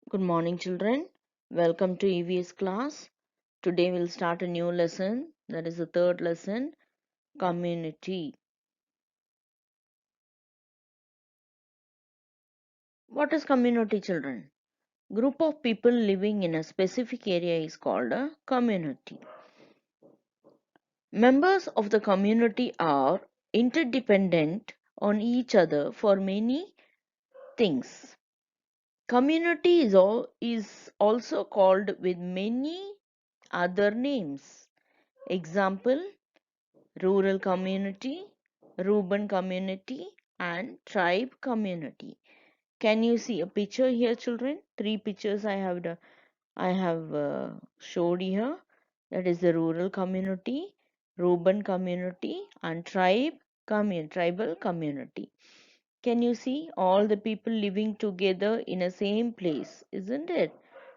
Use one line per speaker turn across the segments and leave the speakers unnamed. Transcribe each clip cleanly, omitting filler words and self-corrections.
Good morning, children. Welcome to EVS class. Today we'll start a new lesson. That is the third lesson, community. What is community, children? Group of people living in a specific area is called a community. Members of the community are interdependent on each other for many things. Community is also called with many other names. Example: rural community, urban community, and tribe community. Can you see a picture here, children? Three pictures I have showed here. That is the rural community, urban community, and tribal community. Can you see all the people living together in a same place, isn't it?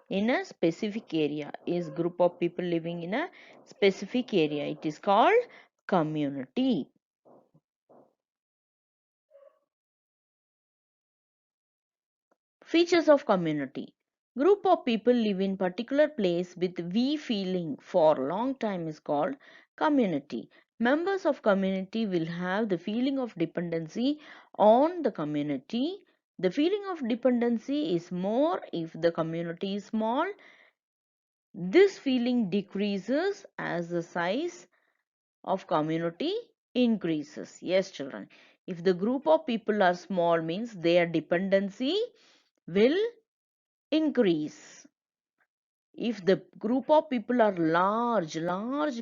In a specific area is group of people living in a specific area. It is called community. Features of community. Group of people live in particular place with we feeling for long time is called community. Members of community will have the feeling of dependency on the community. The feeling of dependency is more if the community is small. This feeling decreases as the size of community increases. Yes, children. If the group of people are small, means their dependency will increase. If the group of people are large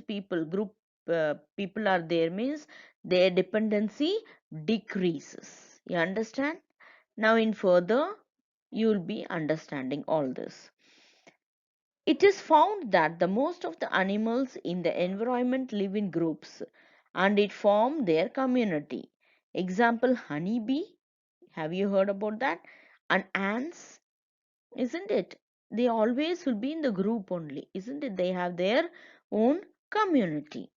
people are there, means their dependency decreases. You understand? Now in further, you will be understanding all this. It is found that the most of the animals in the environment live in groups and it form their community. Example: honeybee. Have you heard about that? And ants, isn't it? They always will be in the group only, isn't it? They have their own community.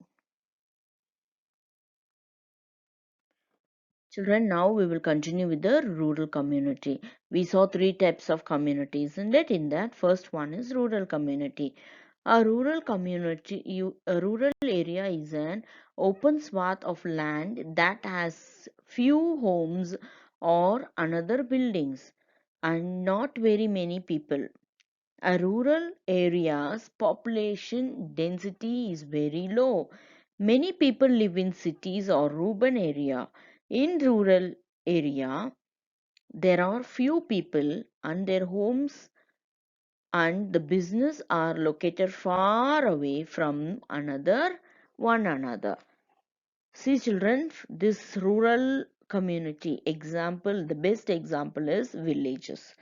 Children, now we will continue with the rural community. We saw three types of communities, isn't it? In that, first one is rural community. A rural community, a rural area is an open swath of land that has few homes or another buildings and not very many people. A rural area's population density is very low. Many people live in cities or urban area. In rural area, there are few people and their homes and the business are located far away from one another. See, children, this rural community example, the best example is villages.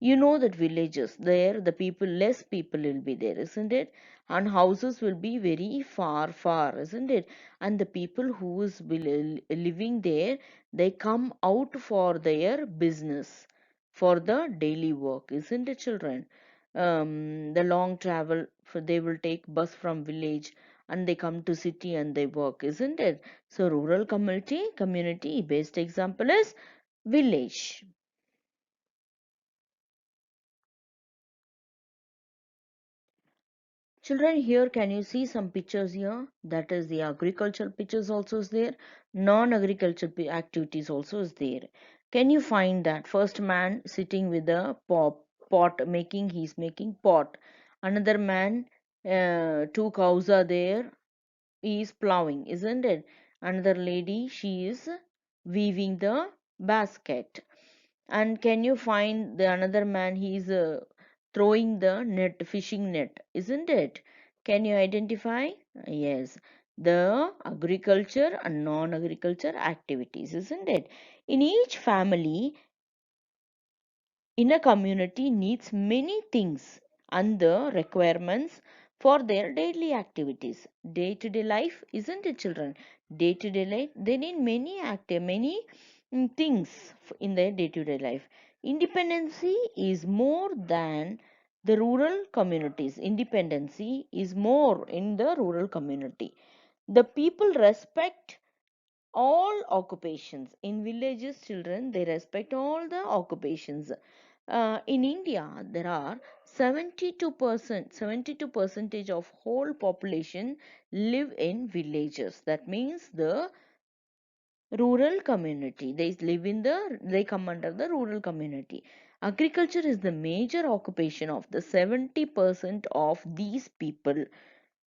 You know that villages, there the people, less people will be there, isn't it? And houses will be very far, isn't it? And the people who is living there, they come out for their business, for the daily work, isn't it, children? The long travel, for they will take bus from village and they come to city and they work, isn't it? So rural community best example is village. Children, here can you see some pictures here? That is the agricultural pictures also is there. Non-agricultural activities also is there. Can you find that? First man sitting with a pot making, he's making pot. Another man, two cows are there. He is plowing, isn't it? Another lady, she is weaving the basket. And can you find the another man? He is throwing the net, fishing net, isn't it? Can you identify? Yes, the agriculture and non-agriculture activities, isn't it? In each family, in a community needs many things and the requirements for their daily activities. Day-to-day life, isn't it, children? Day-to-day life, they need many things in their day-to-day life. Independency is more than the rural communities. Independency is more in the rural community. The people respect all occupations. In villages, children, they respect all the occupations. In India, there are 72 percentage of whole population live in villages. That means the rural community. They come under the rural community. Agriculture is the major occupation of the 70% of these people.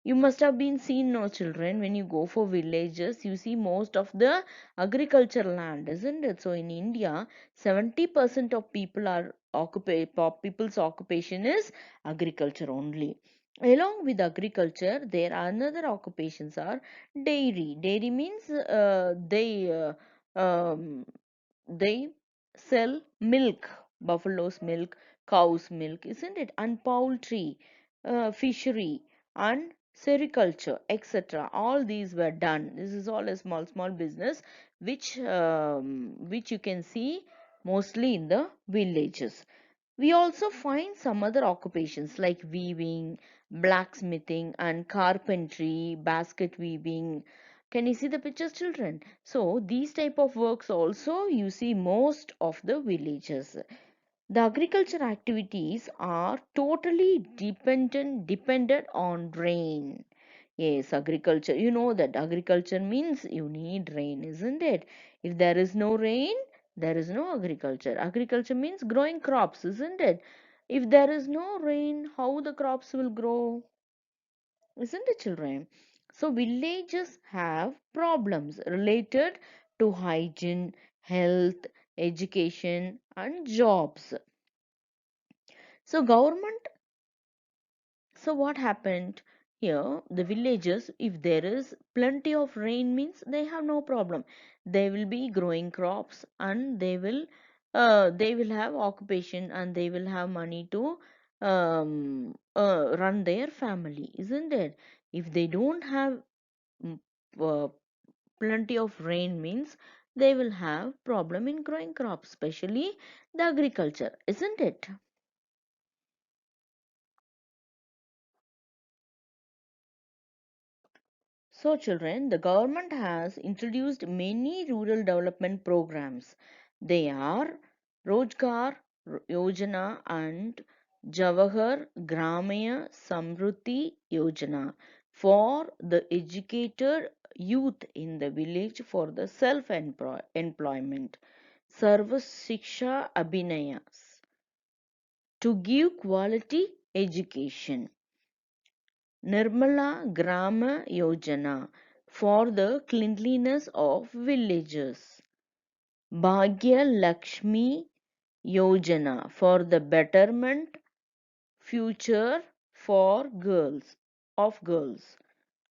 You must have been seen, no children, when you go for villages, you see most of the agricultural land, isn't it? So in India, 70% of people's occupation is agriculture only. Along with agriculture, there are another occupations are dairy. Dairy means they sell milk, buffalo's milk, cow's milk, isn't it? And poultry, fishery, and sericulture, etc. All these were done. This is all a small business which you can see mostly in the villages. We also find some other occupations like weaving, blacksmithing, and carpentry, basket weaving. Can you see the pictures, children? So these type of works also you see most of the villages. The agriculture activities are totally dependent on rain. Yes, agriculture. You know that agriculture means you need rain, isn't it? If there is no rain, there is no agriculture. Agriculture means growing crops, isn't it? If there is no rain, how the crops will grow? Isn't it, children? So villages have problems related to hygiene, health, education, and jobs. So government, so what happened here? The villages, if there is plenty of rain, means they have no problem. They will be growing crops and they will have occupation and they will have money to run their family, isn't it? If they don't have mm, uh, plenty of rain, means they will have problem in growing crops, especially the agriculture, isn't it? So, children, the government has introduced many rural development programs. They are Rojgar Yojana and Jawahar Gramaya Samruddhi Yojana for the educated youth in the village for the self-employment. Sarva Shiksha Abhinayas to give quality education. Nirmala Grama Yojana for the cleanliness of villages. Bhagya Lakshmi Yojana for the betterment future for girls.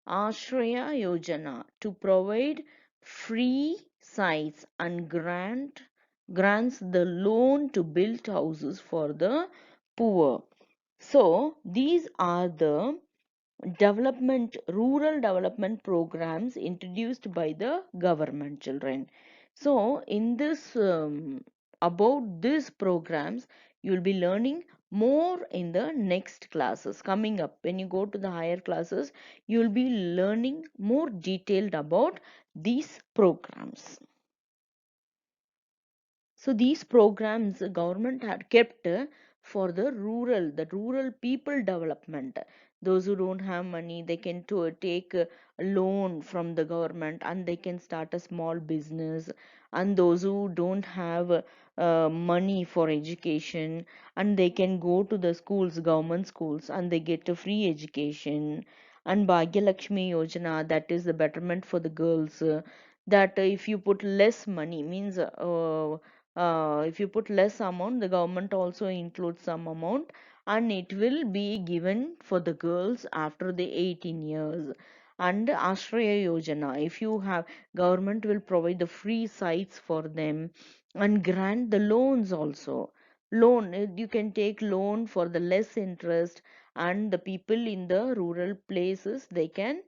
Ashraya Yojana to provide free sites and grants the loan to build houses for the poor. So these are the rural development programs introduced by the government, children. So in this about these programs you will be learning more in the next classes coming up. When you go to the higher classes, you will be learning more detailed about these programs. So these programs the government had kept for the rural people development. Those who don't have money, they can take a loan from the government and they can start a small business. And those who don't have money for education, and they can go to the schools, government schools, and they get a free education. And Bhagya Lakshmi Yojana, that is the betterment for the girls. That if you put less money means if you put less amount, the government also includes some amount and it will be given for the girls after the 18 years. And Ashraya Yojana, if you have, government will provide the free sites for them and grant the loans also. You can take loan for the less interest, and the people in the rural places they can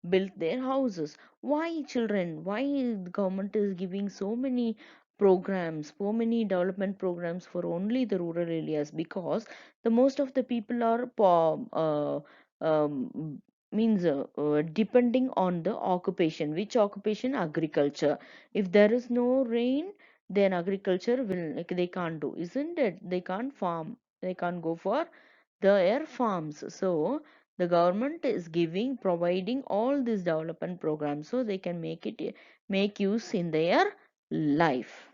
build their houses. Why, children? Why the government is giving so many programs, so many development programs for only the rural areas? Because the most of the people are means depending on the occupation. Which occupation? Agriculture. If there is no rain, then agriculture will, like, they can't do, isn't it? They can't farm, they can't go for their farms. So the government is giving, providing all these development programs so they can make use in their life.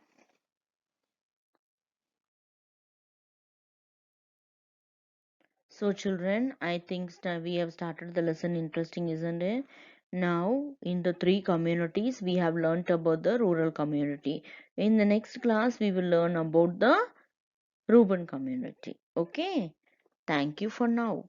So children, I think we have started the lesson interesting, isn't it? Now in the three communities we have learnt about the rural community. In the next class we will learn about the urban community. Okay, thank you for now.